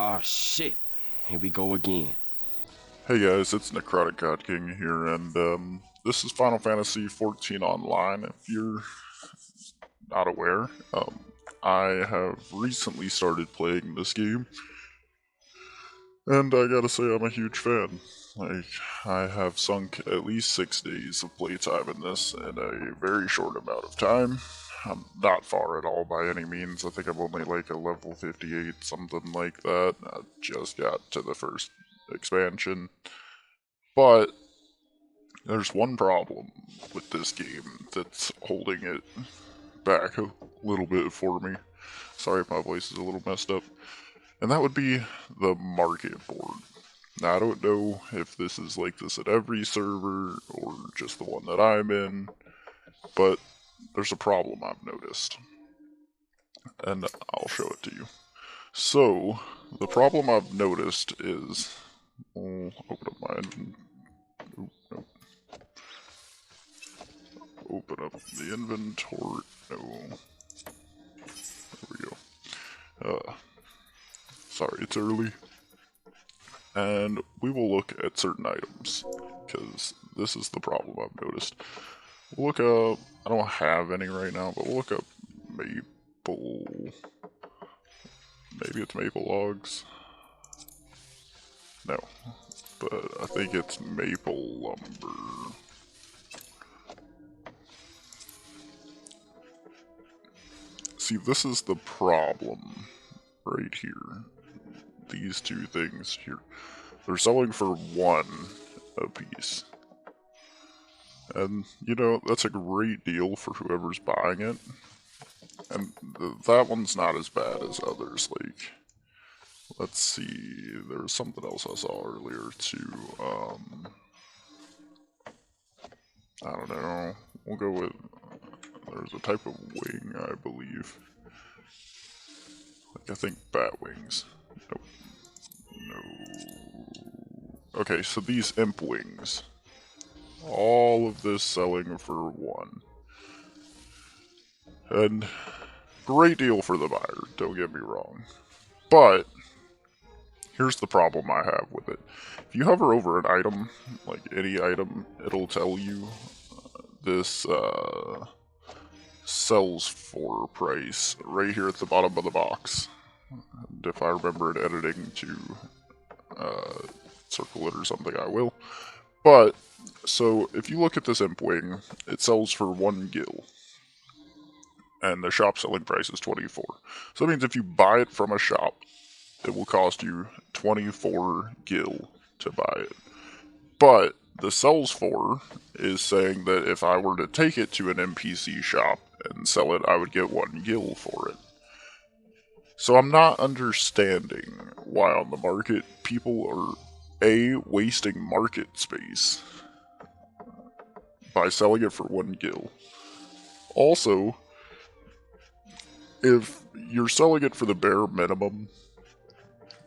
Oh shit. Here we go again. Hey guys, it's Necrotic God King here, and this is Final Fantasy XIV Online. If you're not aware, I have recently started playing this game, and I gotta say I'm a huge fan. Like, I have sunk at least 6 days of playtime in this in a very short amount of time. I'm not far at all by any means. I think I'm only like a level 58, something like that. I just got to the first expansion. But there's one problem with this game that's holding it back a little bit for me. Sorry if my voice is a little messed up. And that would be the market board. Now, I don't know if this is like this at every server or just the one that I'm in, but there's a problem I've noticed. And I'll show it to you. So, the problem I've noticed is. I'll open up my. No, open up the inventory. No. There we go. Sorry, it's early. And we will look at certain items, because this is the problem I've noticed. We'll look up, I don't have any right now, but we'll look up maple, maybe it's maple logs? No, but I think it's maple lumber. See, this is the problem right here. These two things here. They're selling for 1 a piece. And, you know, that's a great deal for whoever's buying it. And that one's not as bad as others. Like, let's see, there was something else I saw earlier too. I don't know. We'll go with, there's a type of wing, I believe. Like, I think bat wings. Nope. No. Okay, so these imp wings. All of this selling for 1. And great deal for the buyer, don't get me wrong. But here's the problem I have with it. If you hover over an item, like any item, it'll tell you this sells for price right here at the bottom of the box. And if I remember in editing to circle it or something, I will. But, so if you look at this imp wing, it sells for 1 gil. And the shop selling price is 24. So that means if you buy it from a shop, it will cost you 24 gil to buy it. But the sells for is saying that if I were to take it to an NPC shop and sell it, I would get 1 gil for it. So I'm not understanding why on the market people are A, wasting market space by selling it for 1 gil. Also, if you're selling it for the bare minimum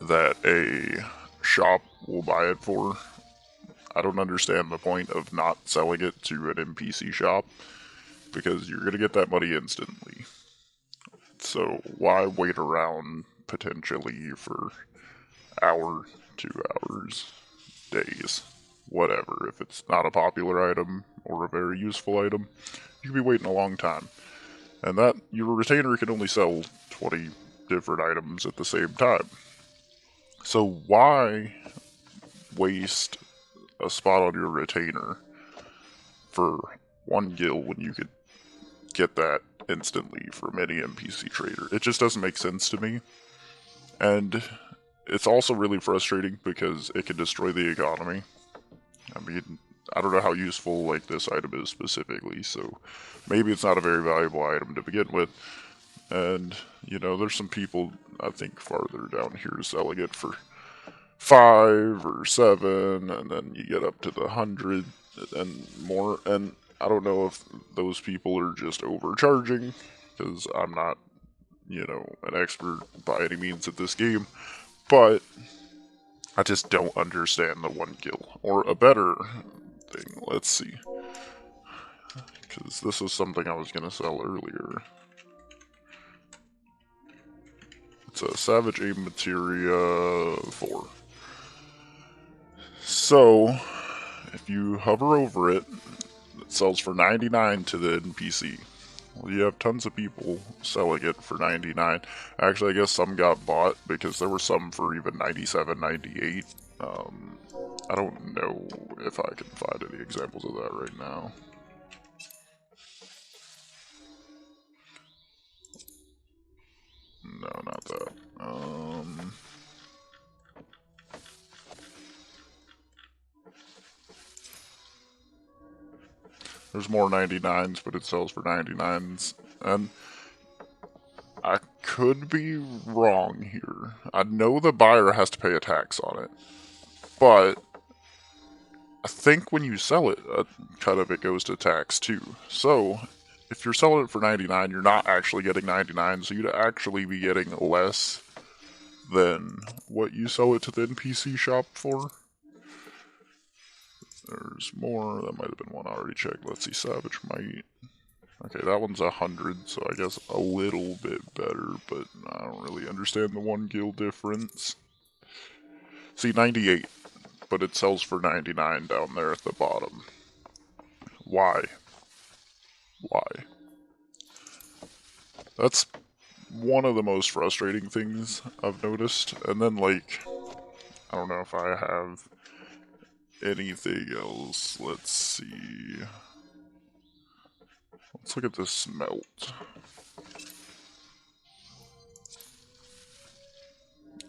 that a shop will buy it for, I don't understand the point of not selling it to an NPC shop, because you're going to get that money instantly. So why wait around potentially for hour, 2 hours, days, whatever. If it's not a popular item or a very useful item, you could be waiting a long time. And that, your retainer can only sell 20 different items at the same time. So why waste a spot on your retainer for 1 gil when you could get that instantly from any NPC trader? It just doesn't make sense to me. And it's also really frustrating because it can destroy the economy. I mean, I don't know how useful like this item is specifically, so maybe it's not a very valuable item to begin with. And, you know, there's some people, I think, farther down here selling it for 5 or 7, and then you get up to the 100 and more. And I don't know if those people are just overcharging, because I'm not, you know, an expert by any means at this game, but I just don't understand the 1 gil. Or a better thing, let's see, because this was something I was going to sell earlier. It's a Savage Aim Materia 4. So, if you hover over it, it sells for 99 to the NPC. Well, you have tons of people selling it for 99. Actually, I guess some got bought because there were some for even 97, 98. I don't know if I can find any examples of that right now. No, not that. There's more 99s, but it sells for 99s. And I could be wrong here. I know the buyer has to pay a tax on it. But I think when you sell it, a cut of it goes to tax too. So if you're selling it for 99, you're not actually getting 99, so you'd actually be getting less than what you sell it to the NPC shop for. There's more. That might have been one I already checked. Let's see, Savage Might. Okay, that one's 100, so I guess a little bit better, but I don't really understand the 1 gil difference. See, 98, but it sells for 99 down there at the bottom. Why? Why? That's one of the most frustrating things I've noticed. And then, like, I don't know if I have anything else. Let's see. Let's look at this smelt.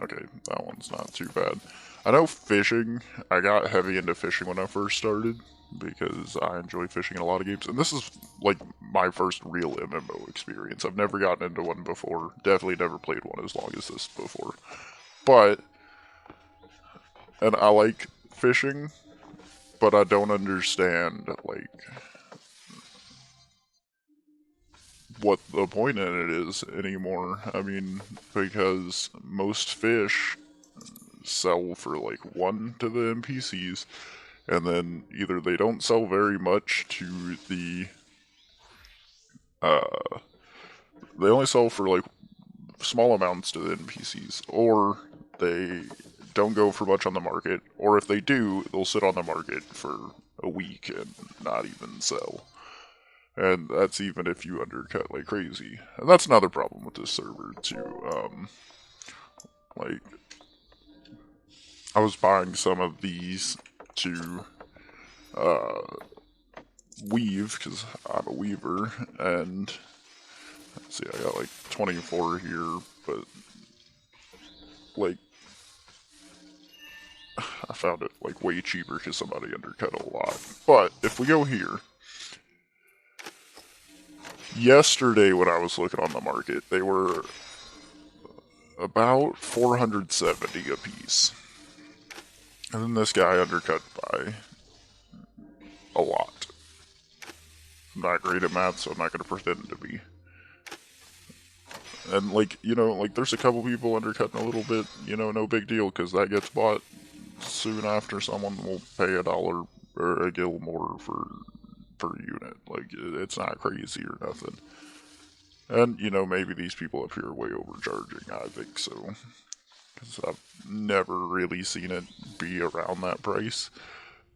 Okay, that one's not too bad. I know fishing, I got heavy into fishing when I first started, because I enjoy fishing in a lot of games, and this is, like, my first real MMO experience. I've never gotten into one before, definitely never played one as long as this before. But, and I like fishing, but I don't understand, like, what the point in it is anymore. I mean, because most fish sell for like 1 to the NPCs, and then either they don't sell very much to the they only sell for like small amounts to the NPCs, or they don't go for much on the market, or if they do, they'll sit on the market for a week and not even sell. And that's even if you undercut like crazy. And that's another problem with this server too. Like, I was buying some of these to weave, because I'm a weaver, and let's see, I got like 24 here, but like, I found it like way cheaper because somebody undercut a lot. But if we go here, yesterday when I was looking on the market, they were about 470 a piece. And then this guy undercut by a lot. I'm not great at math, so I'm not going to pretend to be. And, like, you know, like, there's a couple people undercutting a little bit, you know, no big deal, because that gets bought soon after. Someone will pay $1 or a gil more per unit. Like, it's not crazy or nothing. And, you know, maybe these people up here are way overcharging, I think so. Because I've never really seen it be around that price.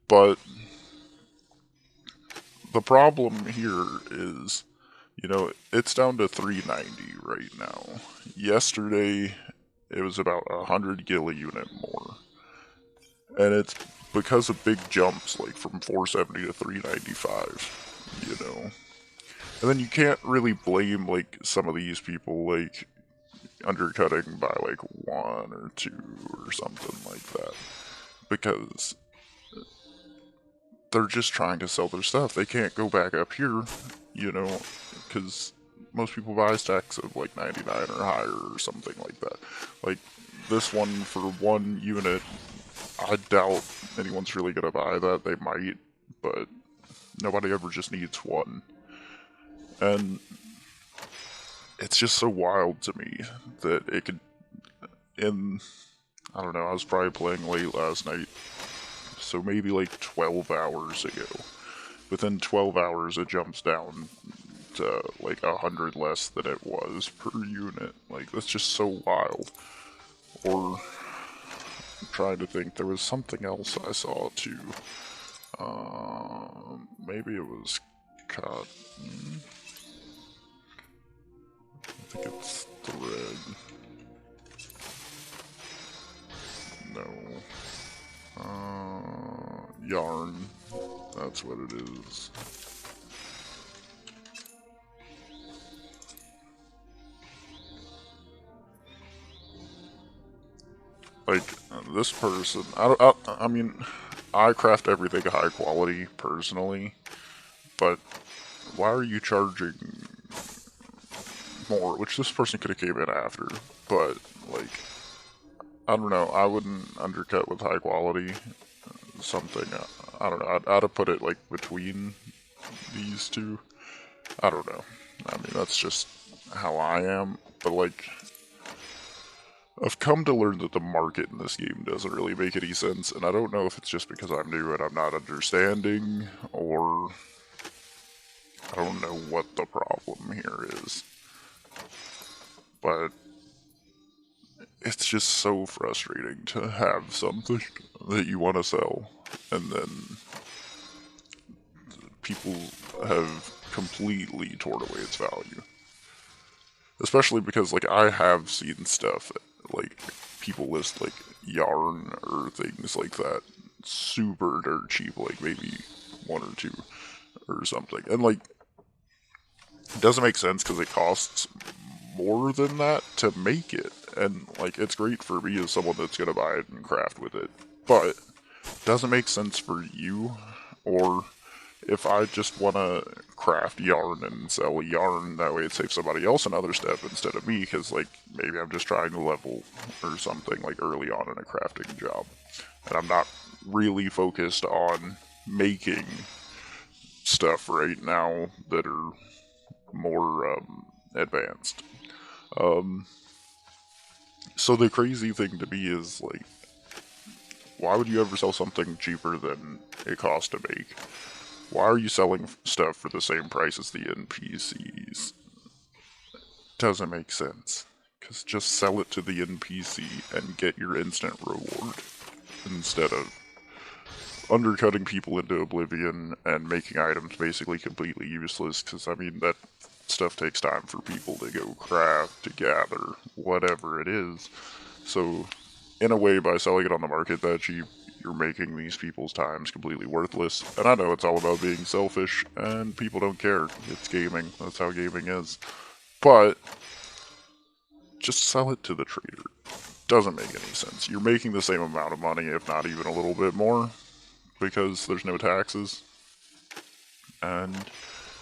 But the problem here is, you know, it's down to 390 right now. Yesterday, it was about 100 gil a unit more. And it's because of big jumps, like from 470 to 395, you know. And then you can't really blame, like, some of these people, like, undercutting by, like, 1 or 2 or something like that. Because they're just trying to sell their stuff. They can't go back up here, you know, because most people buy stacks of, like, 99 or higher or something like that. Like, this one for 1 unit, I doubt anyone's really gonna buy that. They might, but nobody ever just needs 1. And it's just so wild to me that it could, I don't know, I was probably playing late last night, so maybe like 12 hours ago. Within 12 hours it jumps down like 100 less than it was per unit. Like, that's just so wild. Or, I'm trying to think, there was something else I saw too. Maybe it was cotton. I think it's thread. No. Yarn. That's what it is. Like, this person, I mean, I craft everything high quality, personally, but why are you charging more? Which this person could have came in after, but, like, I don't know, I wouldn't undercut with high quality something. I don't know, I'd have put it, like, between these two. I don't know. I mean, that's just how I am, but, like, I've come to learn that the market in this game doesn't really make any sense, and I don't know if it's just because I'm new and I'm not understanding, or I don't know what the problem here is. But it's just so frustrating to have something that you want to sell, and then people have completely torn away its value. Especially because, like, I have seen stuff, like, people list, like, yarn or things like that super dirt cheap, like, maybe 1 or 2 or something. And, like, it doesn't make sense because it costs more than that to make it. And, like, it's great for me as someone that's going to buy it and craft with it. But it doesn't make sense for you, or if I just want to craft yarn and sell yarn, that way it saves somebody else another step instead of me, because, like, maybe I'm just trying to level or something, like, early on in a crafting job. And I'm not really focused on making stuff right now that are more advanced. So the crazy thing to me is, like, why would you ever sell something cheaper than it costs to make? Why are you selling stuff for the same price as the NPCs? Doesn't make sense. Because just sell it to the NPC and get your instant reward, instead of undercutting people into oblivion and making items basically completely useless, because, I mean, that stuff takes time for people to go craft, to gather, whatever it is. So, in a way, by selling it on the market that cheap, you're making these people's times completely worthless. And I know it's all about being selfish, and people don't care. It's gaming. That's how gaming is. But just sell it to the trader. Doesn't make any sense. You're making the same amount of money, if not even a little bit more, because there's no taxes. And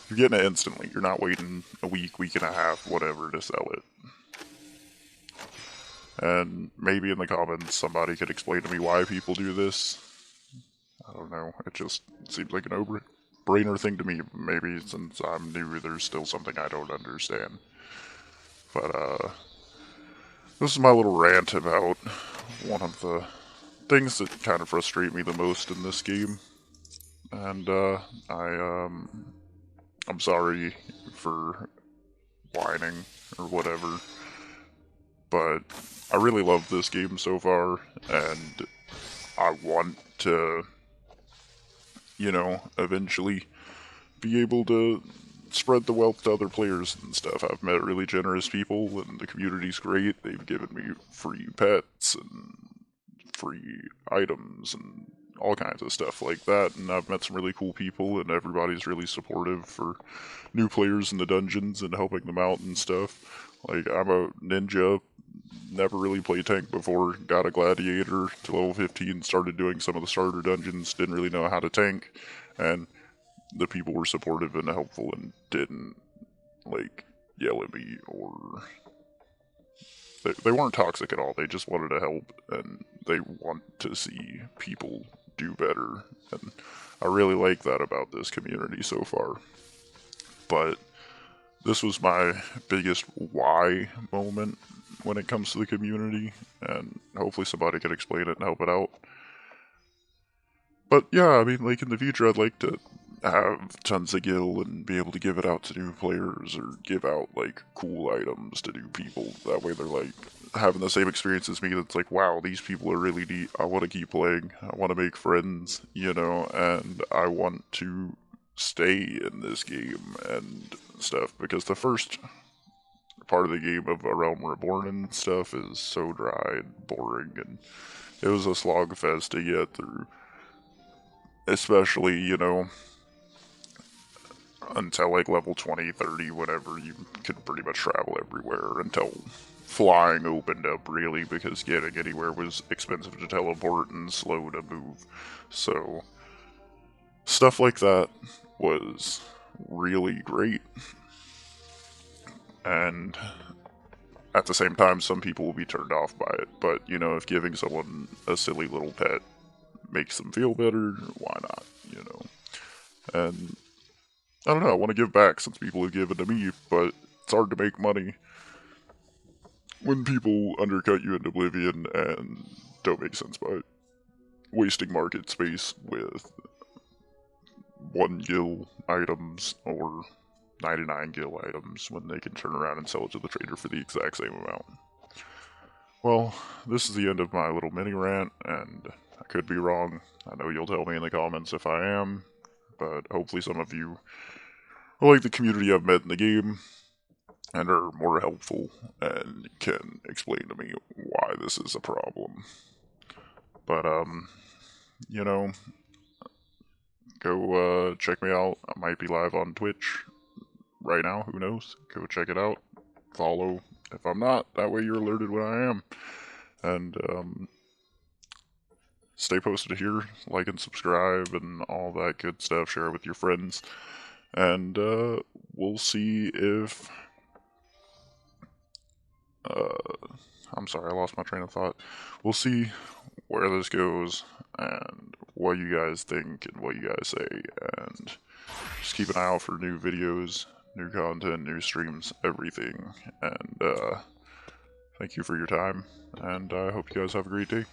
you're getting it instantly. You're not waiting a week, week and a half, whatever, to sell it. And maybe in the comments somebody could explain to me why people do this. I don't know, it just seems like a no-brainer thing to me. Maybe since I'm new, there's still something I don't understand. But, this is my little rant about one of the things that kind of frustrate me the most in this game. And, I'm sorry for whining or whatever, but I really love this game so far, and I want to, you know, eventually be able to spread the wealth to other players and stuff. I've met really generous people, and the community's great. They've given me free pets and free items and all kinds of stuff like that, and I've met some really cool people, and everybody's really supportive for new players in the dungeons and helping them out and stuff. Like, I'm a ninja, never really played tank before, got a gladiator to level 15, started doing some of the starter dungeons, didn't really know how to tank, and the people were supportive and helpful and didn't, like, yell at me, or they weren't toxic at all. They just wanted to help, and they want to see people do better, and I really like that about this community so far. But this was my biggest why moment when it comes to the community, and hopefully somebody can explain it and help it out. But yeah, I mean, like, in the future I'd like to have tons of gil and be able to give it out to new players or give out like cool items to new people. That way they're like having the same experience as me. That's like, wow, these people are really neat. I want to keep playing. I want to make friends, you know, and I want to stay in this game and stuff, because the first part of the game of A Realm Reborn and stuff is so dry and boring, and it was a slog fest to get through. Especially, you know, until like level 20, 30, whatever, you could pretty much travel everywhere until flying opened up, really, because getting anywhere was expensive to teleport and slow to move. So, stuff like that was really great. And at the same time, some people will be turned off by it. But, you know, if giving someone a silly little pet makes them feel better, why not, you know? And I don't know, I want to give back since people have given to me, but it's hard to make money when people undercut you in Oblivion and don't make sense by wasting market space with 1 gil items or 99 gil items when they can turn around and sell it to the trader for the exact same amount. Well, this is the end of my little mini rant, and I could be wrong. I know you'll tell me in the comments if I am, but hopefully some of you are like the community I've met in the game and are more helpful and can explain to me why this is a problem. But, you know, go check me out. I might be live on Twitch right now, who knows? Go check it out. Follow if I'm not, that way you're alerted when I am. And, stay posted here, like and subscribe and all that good stuff, share it with your friends. And, we'll see if... I'm sorry, I lost my train of thought. We'll see where this goes and what you guys think and what you guys say, and just keep an eye out for new videos, new content, new streams, everything. And thank you for your time, and I hope you guys have a great day.